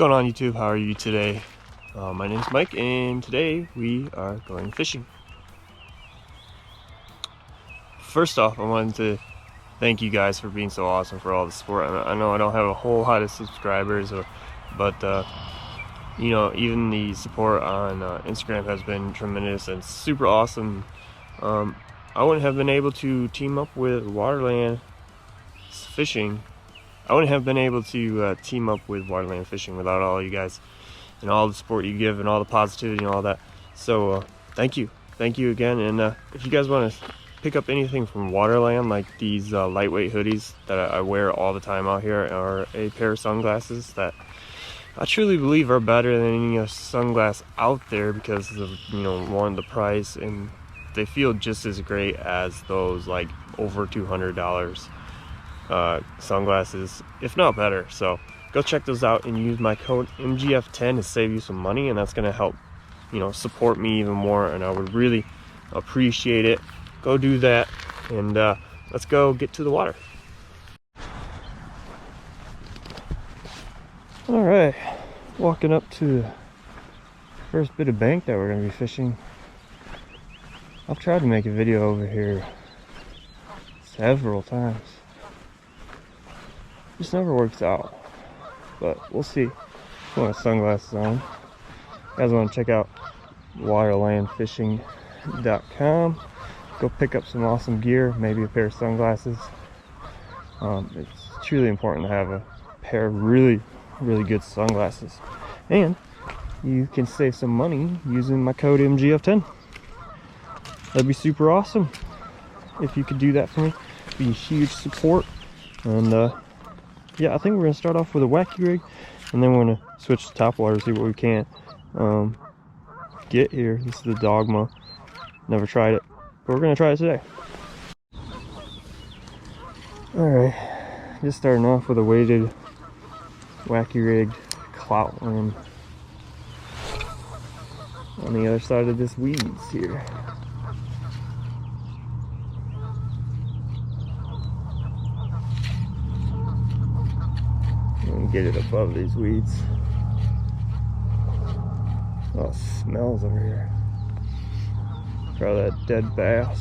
What's going on, YouTube? How are you today? My name is Mike, and today we are going fishing. First off, I wanted to thank you guys for being so awesome, for all the support. I know I don't have a whole lot of subscribers, but you know, even the support on Instagram has been tremendous and super awesome. I wouldn't have been able to team up with Waterland Fishing. I wouldn't have been able to team up with Waterland Fishing without all you guys and all the support you give and all the positivity and all that. So thank you again. And if you guys want to pick up anything from Waterland, like these lightweight hoodies that I wear all the time out here, or a pair of sunglasses that I truly believe are better than any sunglass out there because of, you know, one, the price, and they feel just as great as those like over $200 sunglasses, if not better. So go check those out and use my code MGF10 to save you some money, and that's going to help, you know, support me even more, and I would really appreciate it. Go do that, and let's go get to the water. All right, walking up to the first bit of bank that we're going to be fishing. I've tried to make a video over here several times. Just never works out, but we'll see. Put my sunglasses on. You guys want to check out waterlandfishing.com. Go pick up some awesome gear, maybe a pair of sunglasses. It's truly important to have a pair of really good sunglasses, and you can save some money using my code MGF10. That'd be super awesome if you could do that for me. It'd be a huge support. And yeah, I think we're gonna start off with a wacky rig, and then we're gonna switch to topwater, see what we can get here. This is the Dogma. Never tried it, but we're gonna try it today. All right, just starting off with a weighted wacky rigged clout worm on the other side of this weeds here. And get it above these weeds. Oh, it smells over here. Try that dead bass.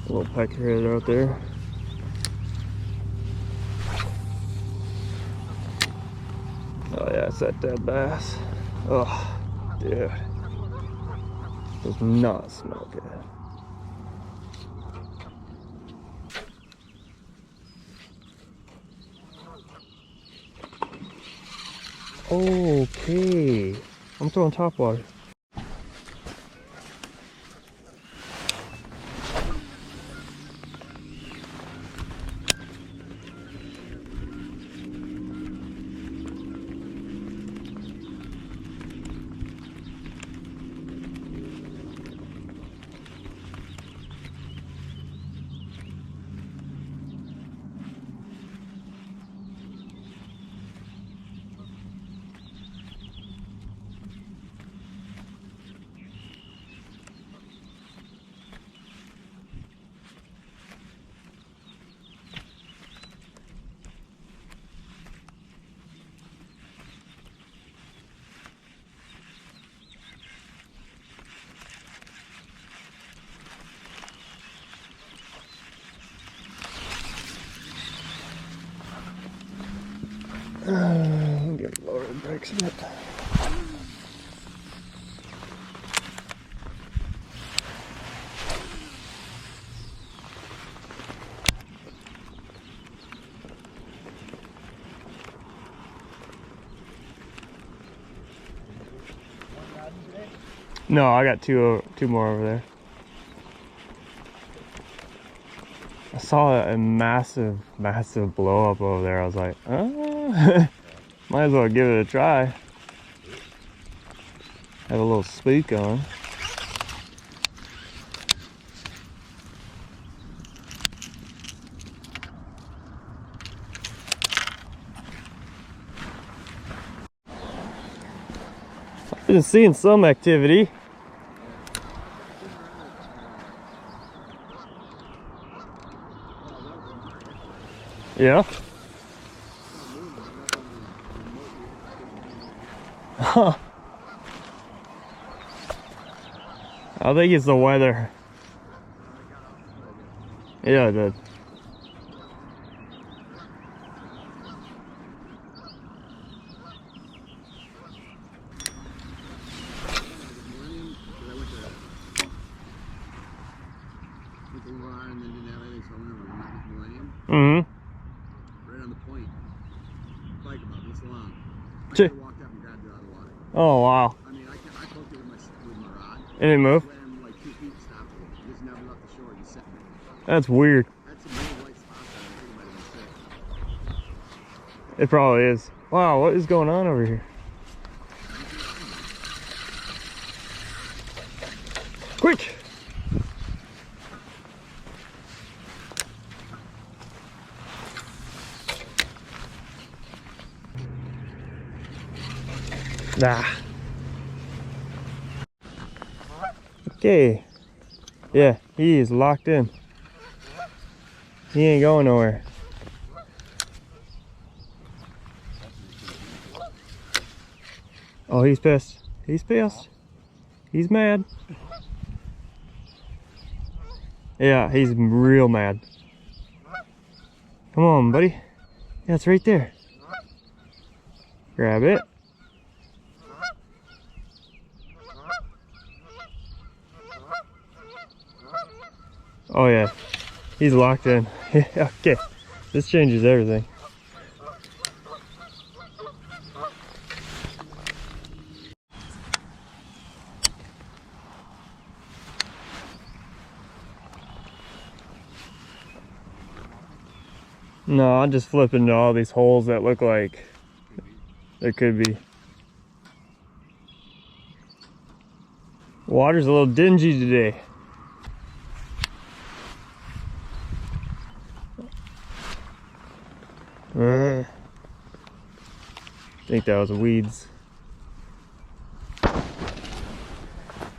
A little peckerhead out there. Oh yeah, it's that dead bass. Oh, dude. Does not smell good. Okay, I'm throwing topwater. Get lower the brakes a bit. No, I got two more over there. I saw a massive blow up over there. I was like, might as well give it a try. Have a little spook on. Been seeing some activity. Yeah. Huh. I think it's the weather. Yeah, it did. Mm-hmm. Right on the point. Like about this long. I Ch- walked up and grabbed it out of the water. Oh, wow. I mean, I poked it with my rod. It didn't move? Swam like 2 feet, stopped it. It just never left the shore, just sitting there. That's weird. That's a little white spot there. I think it might have been sick. It probably is. Wow, what is going on over here? Quick! Nah. Okay. Yeah, he is locked in. He ain't going nowhere. Oh, he's pissed. He's pissed. He's mad. Yeah, he's real mad. Come on, buddy. Yeah, it's right there. Grab it. Oh yeah, he's locked in. Okay, this changes everything. No, I'm just flipping to all these holes that look like there could be. Water's a little dingy today. I think that was weeds.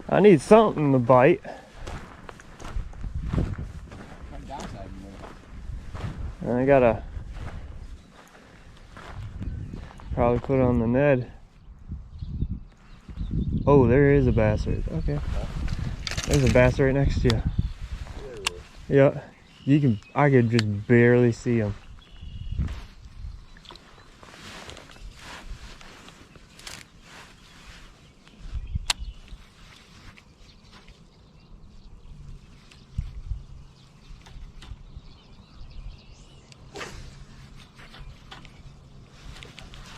I need something to bite. I gotta probably put on the Ned. Oh, there is a bass right. Okay. There's a bass right next to you. Yeah. You can, I could just barely see him.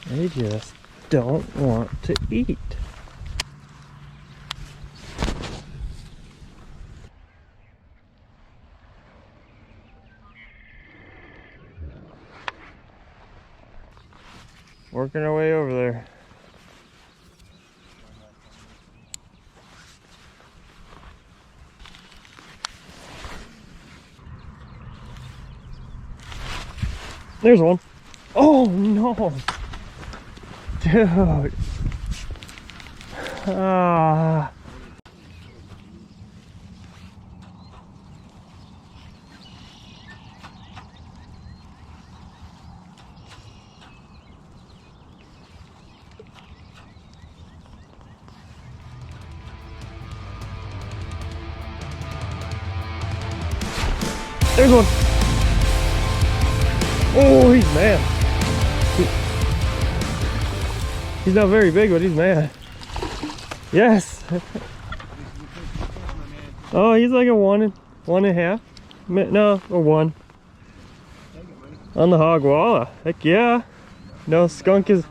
They just don't want to eat. Working our way over there. There's one. Oh no! Dude. Ah. There's one. Oh, he's mad. He's not very big, but he's mad. Yes. Oh, he's like a one and a half. No, or one. On the hog walla. Heck yeah. No, skunk is.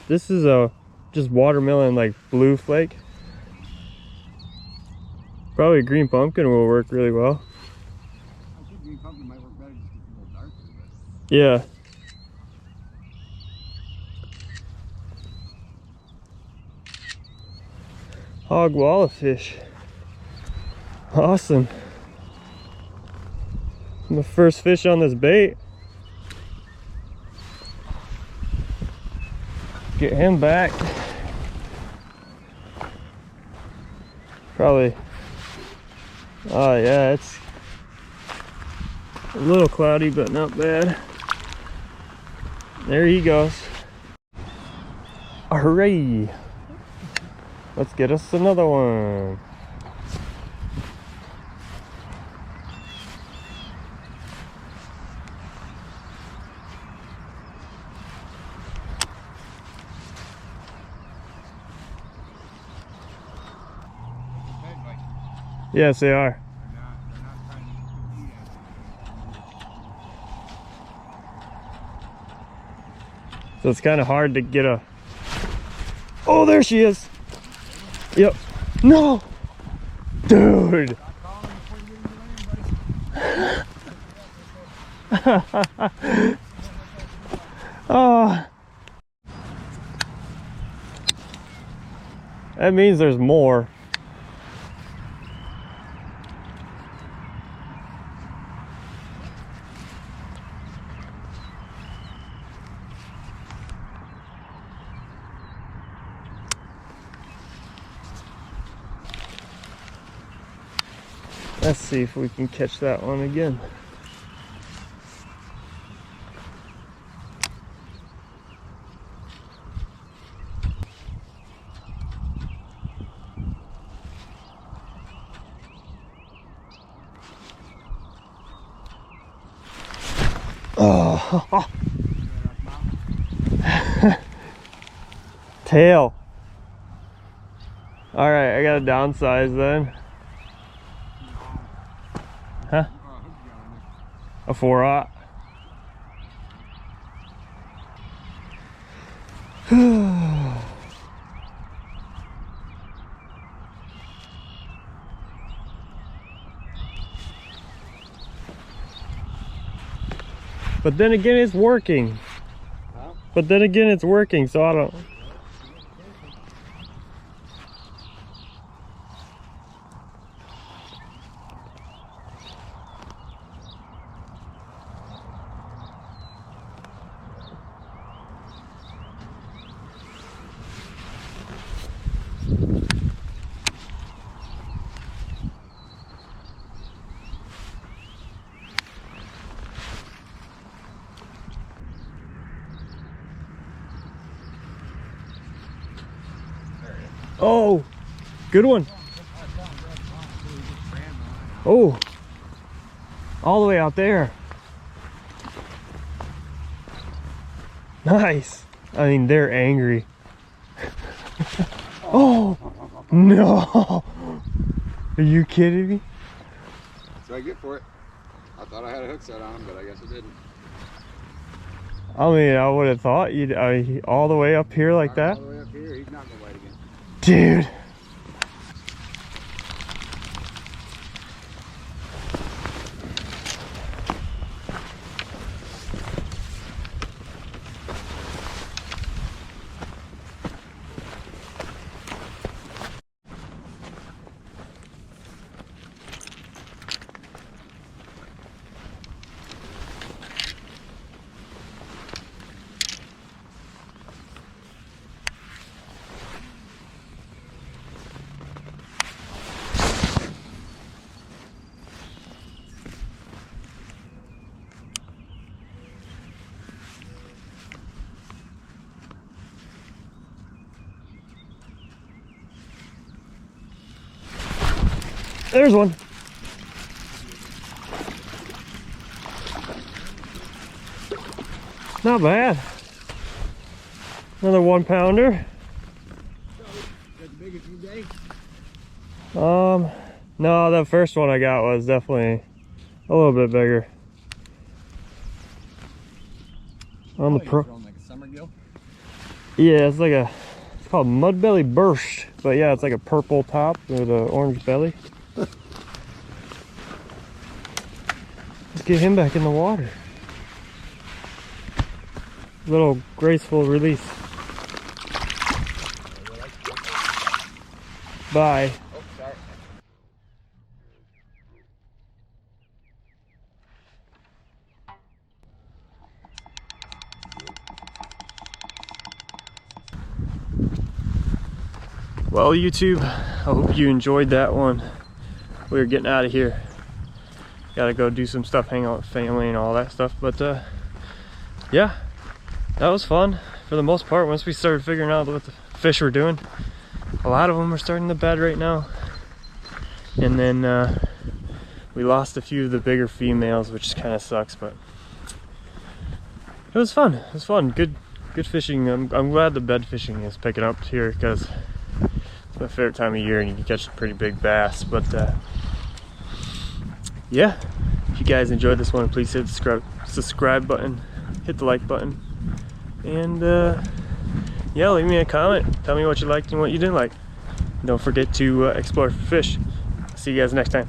This is a just watermelon, like blue flake. Probably a green pumpkin will work really well. I think green pumpkin might work better just because it's a little darker. Yeah. Hog walla fish. Awesome. My first fish on this bait. Get him back. Probably. Oh yeah, A little cloudy, but not bad. There he goes. Hooray! Let's get us another one. Yes, they are. So it's kind of hard to get a... Oh, there she is. Yep. No! Dude! Oh. That means there's more. Let's see if we can catch that one again. Oh. Tail. All right, I gotta downsize then. Huh? A 4-aught. But then again, it's working. Huh? But then again, it's working, so I don't... Oh, good one. Oh, all the way out there. Nice. I mean, they're angry. Oh, no. Are you kidding me? That's what I get for it. I thought I had a hook set on him, but I guess I didn't. I mean, I would have thought you'd all the way up here like that. All the way up here, he's not gonna bite again. Dude. There's one. Not bad. Another 1-pounder. That's the biggest you day? No, that first one I got was definitely a little bit bigger. On the pro. Like a summer gill? Yeah, it's like it's called mud belly burst, but yeah, it's like a purple top with an orange belly. Let's get him back in the water. Little graceful release. Bye. Oh, sorry. Well, YouTube, I hope you enjoyed that one. We're getting out of here. gotta go do some stuff, hang out with family and all that stuff. But yeah, that was fun for the most part. Once we started figuring out what the fish were doing, a lot of them are starting to bed right now. And then we lost a few of the bigger females, which kind of sucks, but it was fun. It was fun. Good fishing. I'm glad the bed fishing is picking up here, because it's my favorite time of year and you can catch some pretty big bass. But yeah, if you guys enjoyed this one, please hit the subscribe button, hit the like button, and yeah, leave me a comment. Tell me what you liked and what you didn't like. Don't forget to explore for fish. See you guys next time.